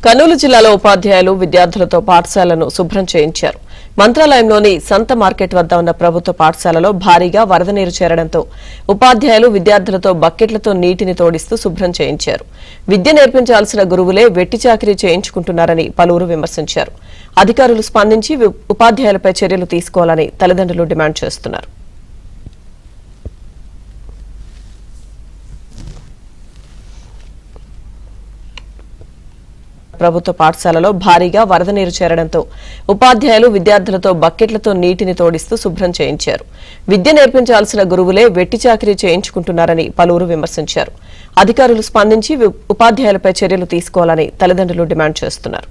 కర్నూలు జిల్లాలో ఉపాధ్యాయులు విద్యార్థులతో పాఠశాలను శుభ్రం చేయించారు. మంత్రాలయంలోని సంత మార్కెట్ వద్ద ఉన్న ప్రభుత్వ పాఠశాలలో భారీగా వరద నీరు చేరడంతో ఉపాధ్యాయులు విద్యార్థులతో బకెట్లతో నీటిని తోడిస్తూ శుభ్రం చేయించారు. విద్య నేర్పించాల్సిన గురువులే వెట్టి చాకిరీ చేయించుకుంటున్నారని పలువురు విమర్శించారు. అధికారులు స్పందించి ఉపాధ్యాయులపై చర్యలు తీసుకోవాలని తల్లిదండ్రులు డిమాండ్ చేస్తున్నారు. ప్రభుత్వ పాఠశాలలో భారీగా వరద నీరు చేరడంతో ఉపాధ్యాయులు విద్యార్థులతో బకెట్లతో నీటిని తోడిస్తూ శుభ్రం చేయించారు. విద్య నేర్పించాల్సిన గురువులే వెట్టి చాకిరీ చేయించుకుంటున్నారని పలువురు విమర్శించారు. అధికారులు స్పందించి ఉపాధ్యాయులపై చర్యలు తీసుకోవాలని తల్లిదండ్రులు డిమాండ్ చేస్తున్నారు.